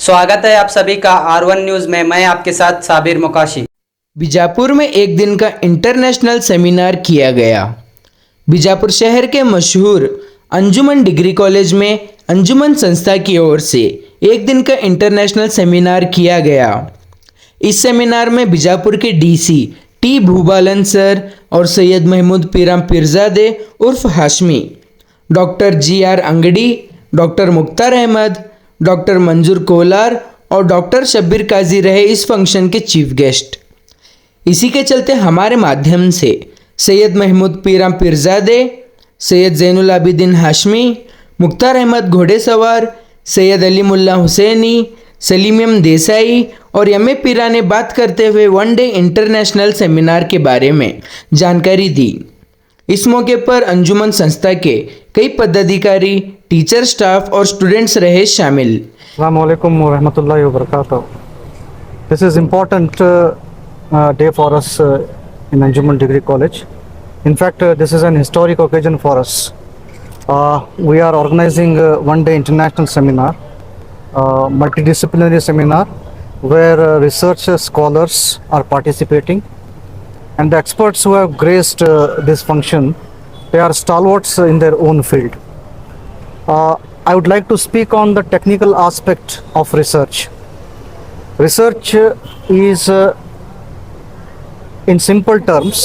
स्वागत है आप सभी का R1 न्यूज़ में। मैं आपके साथ साबिर मुकाशी। बीजापुर में एक दिन का इंटरनेशनल सेमिनार किया गया। बीजापुर शहर के मशहूर अंजुमन डिग्री कॉलेज में अंजुमन संस्था की ओर से एक दिन का इंटरनेशनल सेमिनार किया गया। इस सेमिनार में बीजापुर के डीसी टी भूबालन सर और सैयद महमूद पीराम पीरजादे उर्फ Hashmi, doctor GR Angadi, doctor Mukhtar Ahmed, doctor Manzoor Kolar और डॉक्टर शब्बीर काजी रहे इस फंक्शन के चीफ गेस्ट। इसी के चलते हमारे माध्यम से सैयद महमूद पीराम पीरजादे, सैयद ज़ैनुल आबिदीन हाशमी, मुख्तार अहमद घोड़ेसवार, सैयद अली मुल्ला हुसैनी, सलीम एम देसाई और एम ए पीरा ने बात करते हुए वन डे इंटरनेशनल सेमिनार के बारे में जानकारी दी। इस मौके पर अंजुमन संस्था के कई पदाधिकारी, टीचर, स्टाफ और स्टूडेंट्स रहे शामिल। अस्सलाम वालेकुम व रहमतुल्लाहि व बरकातहू। This is important day for us in Anjuman Degree College. In fact, this is an historic occasion for us. We are organizing one day international seminar, multidisciplinary seminar where research scholars are participating, and the experts who have graced this function, they are stalwarts in their own field. I would like to speak on the technical aspect of research. Research is, in simple terms,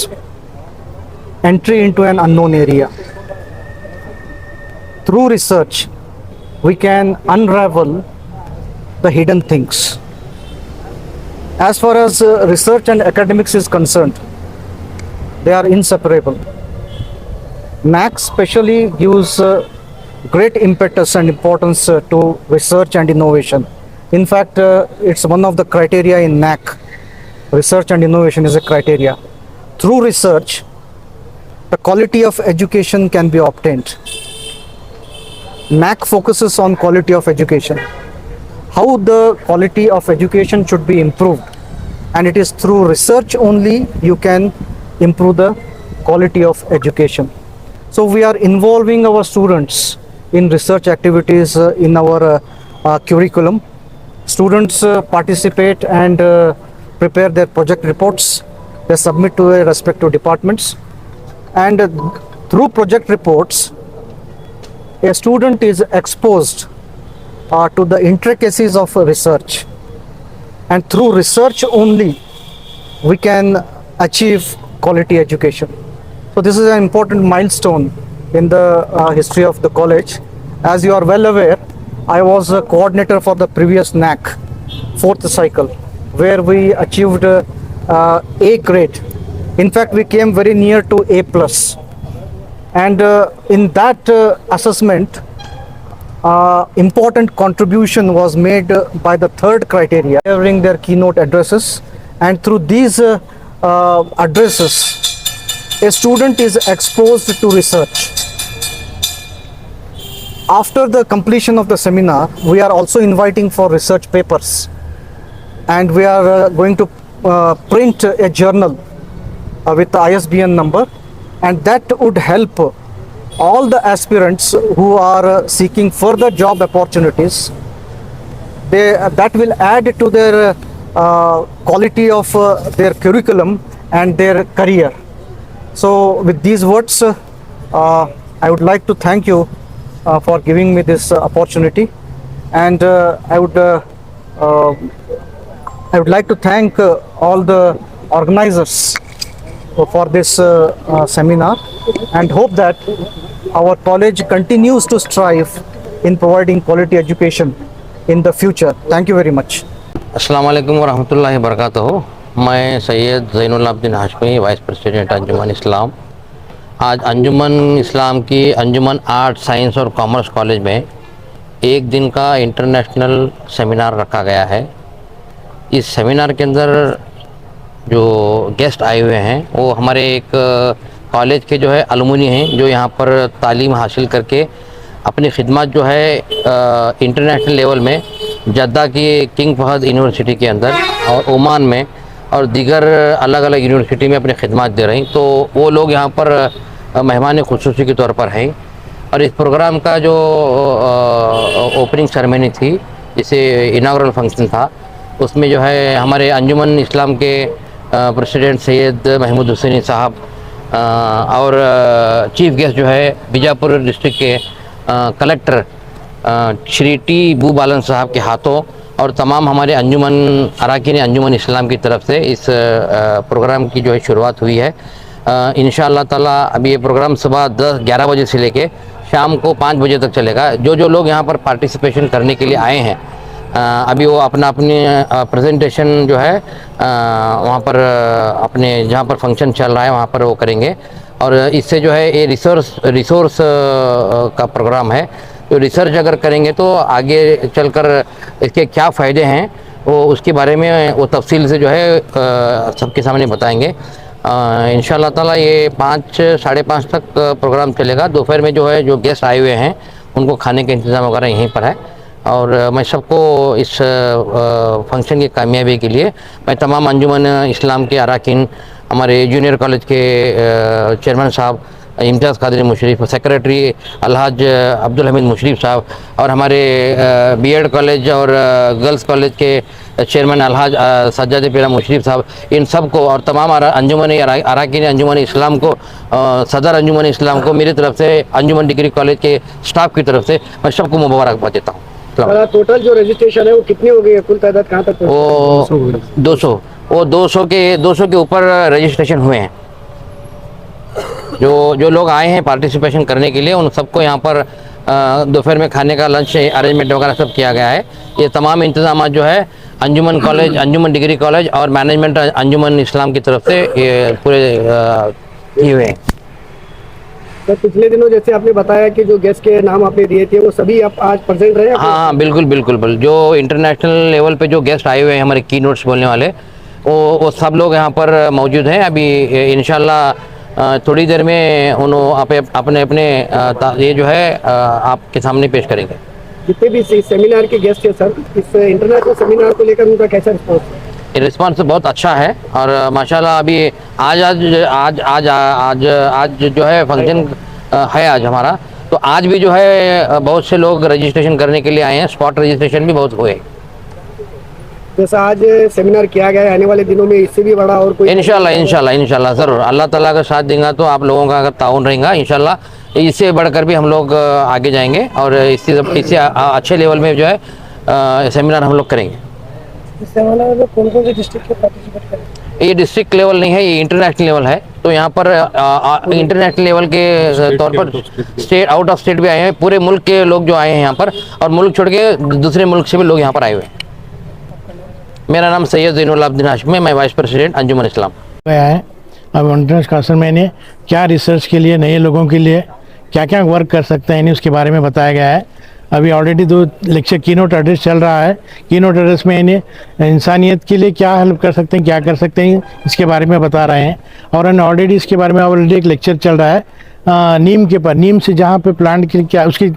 entry into an unknown area. Through research, we can unravel the hidden things. As far as research and academics is concerned, they are inseparable. NAAC specially gives great impetus and importance to research and innovation. In fact, it's one of the criteria in NAAC. Research and innovation is a criteria. Through research, the quality of education can be obtained. NAAC focuses on quality of education, how the quality of education should be improved, and it is through research only you can improve the quality of education. So we are involving our students in research activities in our curriculum. Students participate and prepare their project reports. They submit to their respective departments, and through project reports, a student is exposed to the intricacies of research, and through research only we can achieve quality education. So this is an important milestone in the history of the college. As you are well aware, I was a coordinator for the previous NAAC, 4th cycle, where we achieved A grade. In fact, we came very near to A+. And in that assessment, important contribution was made by the third criteria, delivering their keynote addresses. And through these addresses, a student is exposed to research. After the completion of the seminar, we are also inviting for research papers, and we are going to print a journal with the ISBN number, and that would help all the aspirants who are seeking further job opportunities. That will add to their quality of their curriculum and their career. So with these words, I would like to thank you for giving me this opportunity, and I would like to thank all the organizers for this seminar, and hope that our college continues to strive in providing quality education in the future. Thank you very much. अस्सलाम वालेकुम व रहमतुल्लाहि व बरकातहू। मैं Syed Zainul Abidin Hashmi, vice president अंजुमन इस्लाम। आज अंजुमन इस्लाम की अंजुमन art, science और commerce college में एक दिन का इंटरनेशनल सेमिनार रखा गया है। इस सेमिनार के अंदर जो गेस्ट आए हुए हैं वो हमारे एक कॉलेज के जो है अलुमनी हैं, जो यहाँ पर तालीम हासिल करके अपनी खिदमत जो है इंटरनेशनल लेवल में जद्दा की किंग फहद यूनिवर्सिटी के अंदर और ओमान में और दीगर अलग अलग यूनिवर्सिटी में अपनी खिदमत दे रही। तो वो लोग यहाँ पर मेहमान खुसूसी के तौर पर हैं, और इस प्रोग्राम का जो ओपनिंग सेरेमनी थी जिसे इनाग्रल फंक्शन था, उसमें जो है हमारे अंजुमन इस्लाम के प्रेसिडेंट सैयद महमूद हुसैनी साहब और चीफ गेस्ट जो है बीजापुर डिस्ट्रिक्ट के कलेक्टर श्री टी भूबालन साहब के हाथों और तमाम हमारे अंजुमन अराकीन अंजुमन इस्लाम की तरफ से इस प्रोग्राम की जो है शुरुआत हुई है। इंशाअल्लाह ताला अभी ये प्रोग्राम सुबह 10-11 बजे से लेके शाम को 5 बजे तक चलेगा। जो लोग यहाँ पर पार्टिसिपेशन करने के लिए आए हैं, अभी वो अपनी प्रेजेंटेशन जो है वहाँ पर अपने जहाँ पर फंक्शन चल रहा है वहाँ पर वो करेंगे। और इससे जो है ये रिसोर्स का प्रोग्राम है, तो रिसर्च अगर करेंगे तो आगे चलकर इसके क्या फ़ायदे हैं वो उसके बारे में वो तफसील से जो है सबके सामने बताएंगे। इंशाअल्लाह ताला ये 5-5:30 तक प्रोग्राम चलेगा। दोपहर में जो है जो गेस्ट आए हुए हैं उनको खाने का इंतज़ाम वगैरह यहीं पर है। और मैं सबको इस फंक्शन की कामयाबी के लिए मैं तमाम अंजुमन इस्लाम के अराकीन, हमारे जूनियर कॉलेज के चेयरमैन साहब इम्तियाज़ कादरी मुशरीफ, सेक्रेटरी अलहाज अब्दुल हमीद मुशरीफ साहब और हमारे बीएड कॉलेज और गर्ल्स कॉलेज के चेयरमैन अलहाज सज्जाद पीरा मुशरीफ साहब, इन सब को और तमाम अंजुमन अराकीन अंजुमन इस्लाम को, सदर अंजुमन इस्लाम को मेरी तरफ से, अंजुमन डिग्री कॉलेज के स्टाफ की तरफ से मैं सबको मुबारकबाद देता हूँ। टोटल जो रजिस्ट्रेशन है वो कितनी हो गई है, कुल तादाद कहाँ तक? वो 200 के ऊपर रजिस्ट्रेशन हुए हैं। जो लोग आए हैं पार्टिसिपेशन करने के लिए उन सबको यहाँ पर दोपहर में खाने का लंच अरेंजमेंट वगैरह सब किया गया है। ये तमाम इंतजाम जो है अंजुमन कॉलेज, अंजुमन डिग्री कॉलेज और मैनेजमेंट अंजुमन इस्लाम की तरफ से ये पूरे किए हुए हैं। तो पिछले दिनों जैसे आपने बताया कि जो गेस्ट के नाम आपने दिए थे वो सभी आप आज प्रेजेंट रहे? हाँ बिल्कुल। जो इंटरनेशनल लेवल पे जो गेस्ट आए हुए हैं हमारे की नोट्स बोलने वाले, वो सब लोग यहाँ पर मौजूद हैं। अभी इंशाल्लाह थोड़ी देर में उन्होंने अपने ये जो है आपके सामने पेश करेंगे। जितने भी सेमिनार के गेस्ट हैं सर, इस इंटरनेशनल सेमिनार को लेकर उनका कैसा रिस्पॉन्स है? रिस्पांस बहुत अच्छा है और माशाल्लाह अभी आज जो है फंक्शन है आज हमारा, तो आज भी जो है बहुत से लोग रजिस्ट्रेशन करने के लिए आए हैं। स्पॉट रजिस्ट्रेशन भी बहुत हुए। जैसा आज सेमिनार किया गया है, आने वाले दिनों में इससे भी बड़ा और कोई? इंशाल्लाह ज़रूर अल्लाह ताला का साथ देगा तो आप लोगों का अगर ताउन रहेगा इंशाल्लाह इससे बढ़कर भी हम लोग आगे जाएंगे और इससे अच्छे लेवल में जो है सेमिनार हम लोग करेंगे। कौन कौन से डिस्ट्रिक्ट के पार्टिसिपेट करें? ये डिस्ट्रिक्ट लेवल नहीं है, ये इंटरनेशनल लेवल है। तो यहाँ पर इंटरनेशनल लेवल के तौर पर स्टेट, आउट ऑफ स्टेट भी आए हैं। पूरे मुल्क के लोग जो आए हैं यहाँ पर, और मुल्क छोड़ के दूसरे मुल्क से भी लोग यहाँ पर आए हुए हैं। मेरा नाम सैयद ज़ैनुल आबिदीन हाशमी है, मैं वाइस प्रेसिडेंट अंजुमन इस्लाम। गया है अब इंटरनेशनल काउंसिल में इन्हें क्या रिसर्च के लिए, नए लोगों के लिए क्या क्या वर्क कर सकते हैं इन्हें उसके बारे में बताया गया है। अभी ऑलरेडी 2 लेक्चर कीनोट एड्रेस चल रहा है। कीनोट एड्रेस में इन्हें इंसानियत के लिए क्या हेल्प कर सकते हैं, क्या कर सकते हैं, इसके बारे में बता रहे हैं। और ऑलरेडी इसके बारे में ऑलरेडी एक लेक्चर चल रहा है नीम के ऊपर, नीम से जहाँ पे प्लांट के क्या उसकी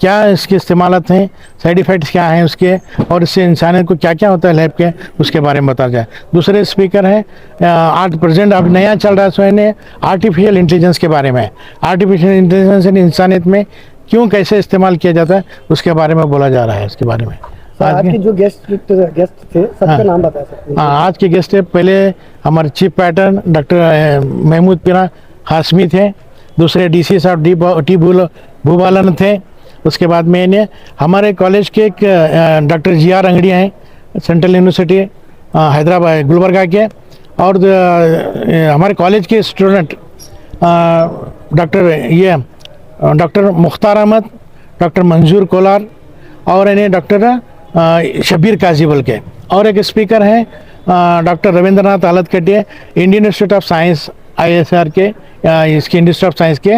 क्या इसके इस्तेमालत हैं, साइड इफ़ेक्ट्स क्या हैं उसके, और इससे इंसानियत को क्या क्या होता है लैब के, उसके बारे में बताया जाए। दूसरे स्पीकर हैं आज प्रेजेंट अब नया चल रहा है सो इन्हें आर्टिफिशियल इंटेलिजेंस के बारे में, आर्टिफिशियल इंटेलिजेंस इंसानियत में क्यों कैसे इस्तेमाल किया जाता है उसके बारे में बोला जा रहा है। इसके बारे में आज के जो गेस्ट थे सबका नाम बता सकते हैं? आज के गेस्ट है, पहले हमारे चीफ पैटर्न डॉक्टर महमूद पीरा हाशमी थे। दूसरे डीसी साहब टी भूबालन थे। उसके बाद में इन्हें हमारे कॉलेज के एक डॉक्टर जी.आर. अंगड़िया हैं, सेंट्रल यूनिवर्सिटी हैदराबाद गुलबर्गा के। और हमारे कॉलेज के student doctor Mukhtar Ahmed, doctor Manzoor Kolar और इन्हें डॉक्टर शबीर काजीबल के। और एक स्पीकर हैं डॉक्टर रविंद्रनाथ आलत कटिया, Indian institute of science ISR के इसके इंस्टीट्यूट ऑफ साइंस के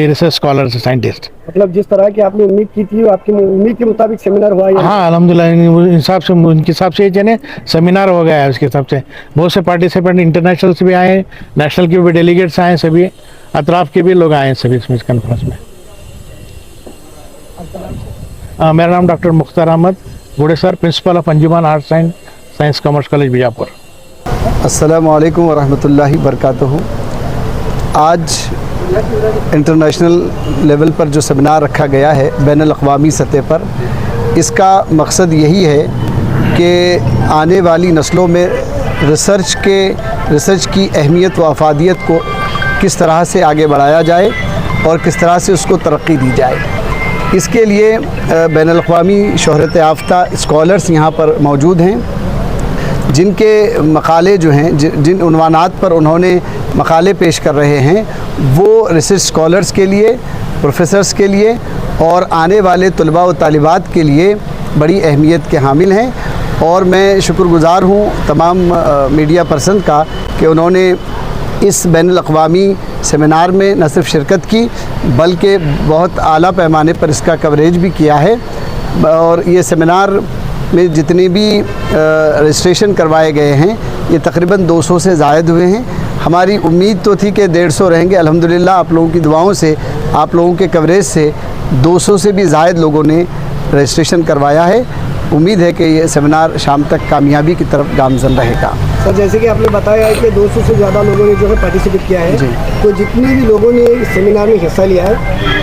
रिसर्च स्कॉलर साइंटिस्ट। मतलब जिस तरह की आपने उम्मीद की थी, आपकी उम्मीद के मुताबिक सेमिनार हुआ है? हाँ अल्हम्दुलिल्लाह, हिसाब से उनके हिसाब से ये सेमिनार हो गया है। उसके हिसाब से बहुत से पार्टिसिपेंट इंटरनेशनल से भी आए हैं, नेशनल के भी डेलीगेट्स आए हैं, सभी अतराफ के भी लोग आए हैं सभी इसमें कॉन्फ्रेंस में। मेरा नाम डॉक्टर मुख्तार अहमद बूढ़े sir, principle of Anjuman arts and science commerce college Bijapur. अस्सलामु अलैकुम वरहमतुल्लाहि बरकातहू। आज इंटरनेशनल लेवल पर जो सेमिनार रखा गया है बैनुल अक़वामी सतह पर, इसका मकसद यही है कि आने वाली नस्लों में रिसर्च की अहमियत व अफादियत को किस तरह से आगे बढ़ाया जाए और किस तरह से उसको तरक्की दी जाए। इसके लिए बैनुल-अक़वामी शोहरत याफ्ता स्कॉलर्स यहाँ पर मौजूद हैं, जिनके मकाले जो हैं, जिन उन्वानात पर उन्होंने मकाले पेश कर रहे हैं, वो रिसर्च स्कॉलर्स के लिए, प्रोफेसर्स के लिए और आने वाले तलबा व तालिबात के लिए बड़ी अहमियत के हामिल हैं। और मैं शुक्रगुज़ार हूँ तमाम मीडिया पर्सन का कि उन्होंने इस बैनुल-अक़वामी सेमिनार में न सिर्फ शिरकत की बल्कि बहुत आला पैमाने पर इसका कवरेज भी किया है। और ये सेमिनार में जितने भी रजिस्ट्रेशन करवाए गए हैं ये तकरीबन 200 से ज़ायद हुए हैं। हमारी उम्मीद तो थी कि 150 रहेंगे, अल्हम्दुलिल्लाह आप लोगों की दुआओं से, आप लोगों के कवरेज से 200 से भी ज़ायद लोगों ने रजिस्ट्रेशन करवाया है। उम्मीद है कि ये सेमिनार शाम तक कामयाबी की तरफ गामज़न रहेगा। सर, जैसे कि आपने बताया है कि 200 से ज़्यादा लोगों ने जो है पार्टिसिपेट किया है, तो जितने भी लोगों ने इस सेमिनार में हिस्सा लिया है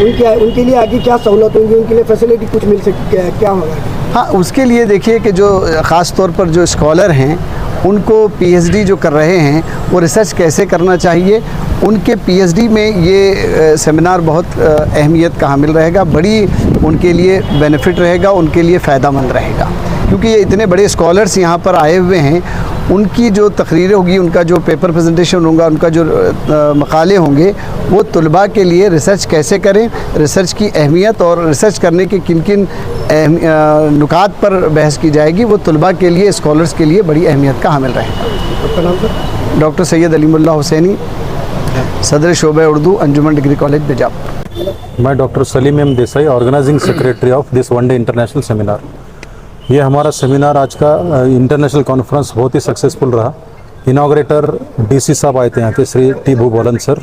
उनके लिए आगे क्या सहूलत होंगी, उनके लिए फैसिलिटी कुछ मिल सकती, क्या होगा? हाँ, उसके लिए देखिए कि जो ख़ास तौर पर जो स्कॉलर हैं उनको पीएचडी जो कर रहे हैं वो रिसर्च कैसे करना चाहिए, उनके पीएचडी में ये सेमिनार बहुत अहमियत का हामिल रहेगा, बड़ी उनके लिए बेनिफिट रहेगा, उनके लिए फ़ायदामंद रहेगा। क्योंकि ये इतने बड़े स्कॉलर्स यहाँ पर आए हुए हैं, उनकी जो तकरीरें होगी, उनका जो पेपर प्रेजेंटेशन होगा, उनका जो मकाले होंगे, वो तलबा के लिए रिसर्च कैसे करें, रिसर्च की अहमियत और रिसर्च करने के किन किन नुकात पर बहस की जाएगी, वो तलबा के लिए, स्कॉलर्स के लिए बड़ी अहमियत का हामिल रहेगा। आपका नाम सर? डॉक्टर सैयद अलीमुल्लाह हुसैनी, सदर शोबा उर्दू, अंजुमन डिग्री कॉलेज बीजापुर। मैं doctor Salim M Desai, organising secretary of this one day international seminar. ये हमारा सेमिनार आज का इंटरनेशनल कॉन्फ्रेंस बहुत ही सक्सेसफुल रहा। इनाग्रेटर डीसी साहब आए थे यहाँ के, श्री टी भूबोलन सर,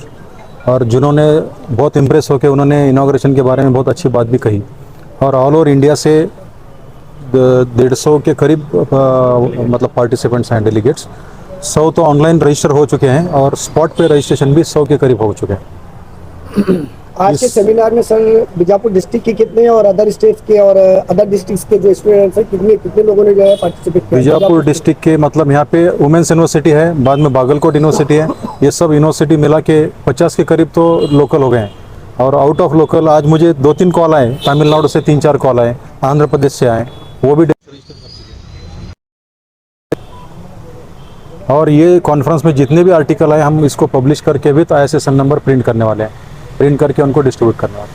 और जिन्होंने बहुत इम्प्रेस होकर उन्होंने इनाग्रेशन के बारे में बहुत अच्छी बात भी कही। और ऑल ओवर इंडिया से 150 के करीब मतलब पार्टिसिपेंट्स हैं, डेलीगेट्स। 100 तो ऑनलाइन रजिस्टर हो चुके हैं और स्पॉट पे रजिस्ट्रेशन भी 100 के करीब हो चुके हैं। आज के सेमिनार में सर बीजापुर डिस्ट्रिक्ट के कितने और अदर स्टेट्स के और अदर डिस्ट्रिक्ट्स के जो स्टूडेंट्स हैं, कितने लोगों ने जो है पार्टिसिपेट किया? बीजापुर डिस्ट्रिक्ट के मतलब यहाँ पे वुमेंस यूनिवर्सिटी है, बाद में बागलकोट यूनिवर्सिटी है, ये सब यूनिवर्सिटी मिला के 50 के करीब तो लोकल हो गए हैं। और आउट ऑफ लोकल आज मुझे 2-3 कॉल आए, तमिलनाडु से 3-4 कॉल आए, आंध्र प्रदेश से आए, वो भी। और ये कॉन्फ्रेंस में जितने भी आर्टिकल आए हम इसको पब्लिश करके भी तो ISSN नंबर प्रिंट करने वाले हैं, प्रिंट करके उनको डिस्ट्रीब्यूट करने वाले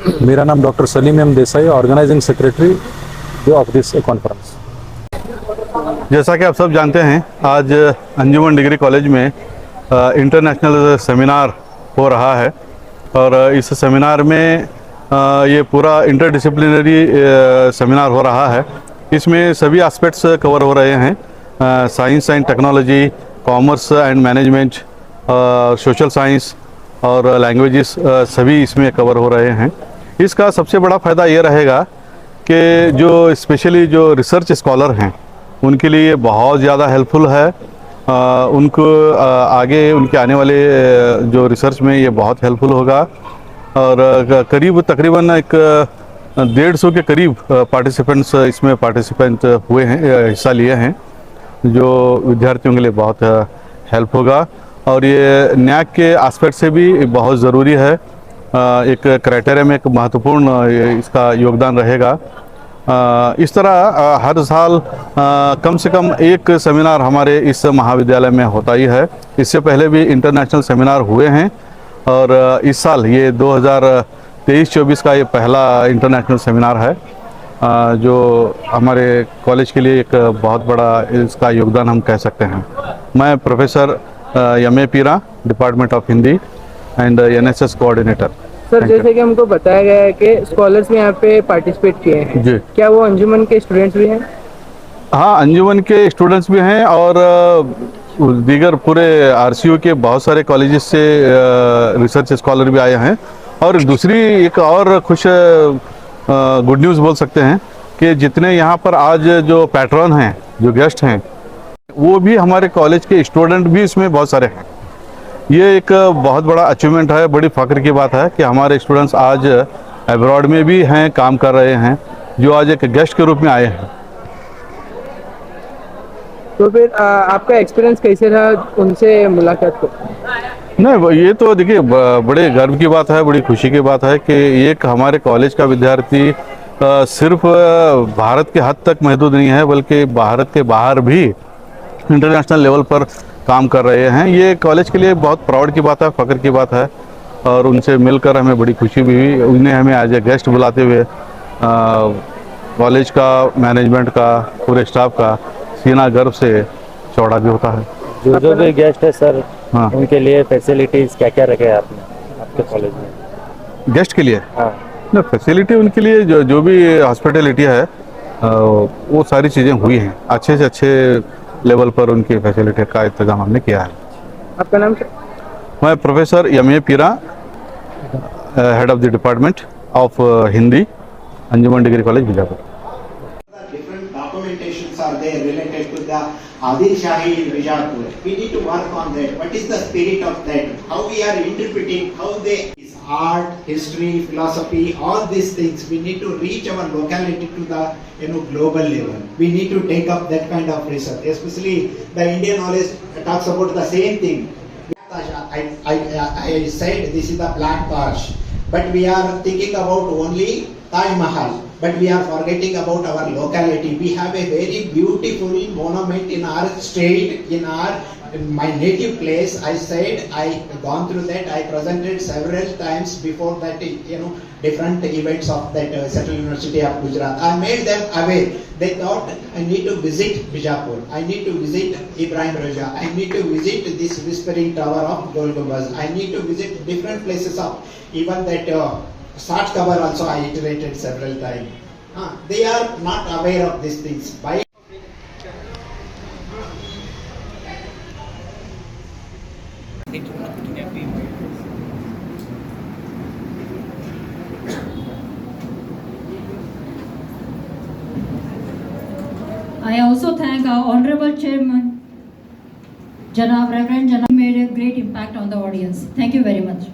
हैं। मेरा नाम doctor Salim M Desai, organising secretary of this conference. जैसा कि आप सब जानते हैं, आज अंजुमन डिग्री कॉलेज में इंटरनेशनल सेमिनार हो रहा है और इस सेमिनार में ये पूरा इंटरडिसिप्लिनरी सेमिनार हो रहा है। इसमें सभी एस्पेक्ट्स कवर हो रहे हैं, science and technology, commerce and management, social science और लैंग्वेजेस, सभी इसमें कवर हो रहे हैं। इसका सबसे बड़ा फ़ायदा ये रहेगा कि जो स्पेशली जो रिसर्च स्कॉलर हैं उनके लिए बहुत ज़्यादा हेल्पफुल है। उनको आगे उनके आने वाले जो रिसर्च में ये बहुत हेल्पफुल होगा। और करीब तकरीबन एक 150 के करीब पार्टिसिपेंट्स इसमें हुए हैं, हिस्सा लिए हैं, जो विद्यार्थियों के लिए बहुत हेल्प होगा। और ये न्याक के एस्पेक्ट से भी बहुत ज़रूरी है, एक क्राइटेरिया में एक महत्वपूर्ण इसका योगदान रहेगा। इस तरह हर साल कम से कम एक सेमिनार हमारे इस महाविद्यालय में होता ही है। इससे पहले भी इंटरनेशनल सेमिनार हुए हैं और इस साल ये 2023-24 का ये पहला इंटरनेशनल सेमिनार है, जो हमारे कॉलेज के लिए एक बहुत बड़ा इसका योगदान हम कह सकते हैं। मैं प्रोफेसर MA पीरा, department of Hindi and NSS coordinator. Sir, जैसे कि हमको बताया गया है कि स्कॉलर्स भी यहाँ पे पार्टिसिपेट किए हैं जी, क्या वो अंजुमन के स्टूडेंट्स भी हैं? हाँ, अंजुमन के स्टूडेंट्स भी हैं और दीगर पूरे RCU के बहुत सारे कॉलेजेस से रिसर्च स्कॉलर भी आए हैं। और दूसरी एक और खुश गुड न्यूज़ बोल सकते हैं कि जितने यहाँ पर आज जो पैट्रन हैं, जो गेस्ट हैं, वो भी हमारे कॉलेज के स्टूडेंट भी इसमें बहुत सारे हैं। ये एक बहुत बड़ा अचीवमेंट है, बड़ी फ़ख्र की बात है कि हमारे स्टूडेंट्स आज अब्रॉड में भी हैं, काम कर रहे हैं जो आज एक गेस्ट के रूप में आए हैं। तो फिर आपका एक्सपीरियंस कैसे रहा उनसे मुलाकात को? नहीं, ये तो देखिए बड़े गर्व की बात है, बड़ी खुशी की बात है कि एक हमारे कॉलेज का विद्यार्थी सिर्फ भारत के हद तक महदूद नहीं है, बल्कि भारत के बाहर भी इंटरनेशनल लेवल पर काम कर रहे हैं। ये कॉलेज के लिए बहुत प्राउड की बात है, फ़ख्र की बात है, और उनसे मिलकर हमें बड़ी खुशी भी हुई। उन्हें हमें एज ए गेस्ट बुलाते हुए कॉलेज का, मैनेजमेंट का, पूरे स्टाफ का सीना गर्व से चौड़ा भी होता है। जो भी गेस्ट है सर, हाँ, उनके लिए फैसिलिटीज़ क्या क्या रखे आपने आपके कॉलेज में? गेस्ट के लिए हाँ, ना फैसिलिटी उनके लिए जो भी हॉस्पिटलिटी है वो सारी चीज़ें हुई हैं। अच्छे से अच्छे लेवल पर उनकी फैसिलिटी का इंतजाम हमने किया है। आपका नाम क्या? मैं प्रोफेसर M.A. पीरा, head of the department of Hindi, Anjuman degree college Bijapur. Different documentations are there related to the Adil Shahi in Bijapur. We need to work on that. What is the spirit of that? How we are interpreting, how they is art, history, philosophy, all these things. We need to reach our locality to the global level. We need to take up that kind of research. Especially the Indian knowledge talks about the same thing. I said this is the Black Taj, but we are thinking about only Taj Mahal. But we are forgetting about our locality. We have a very beautiful monument in our state, in my native place. I said I gone through that. I presented several times before that, different events of that Central University of Gujarat. I made them aware. They thought I need to visit Bijapur. I need to visit Ibrahim Raja. I need to visit this Whispering Tower of Gol Gumbaz. I need to visit different places of even that. Sat cover also I iterated several times. They are not aware of these things. By I also thank our Honorable Chairman, Janab Reverend Janab, made a great impact on the audience. Thank you very much.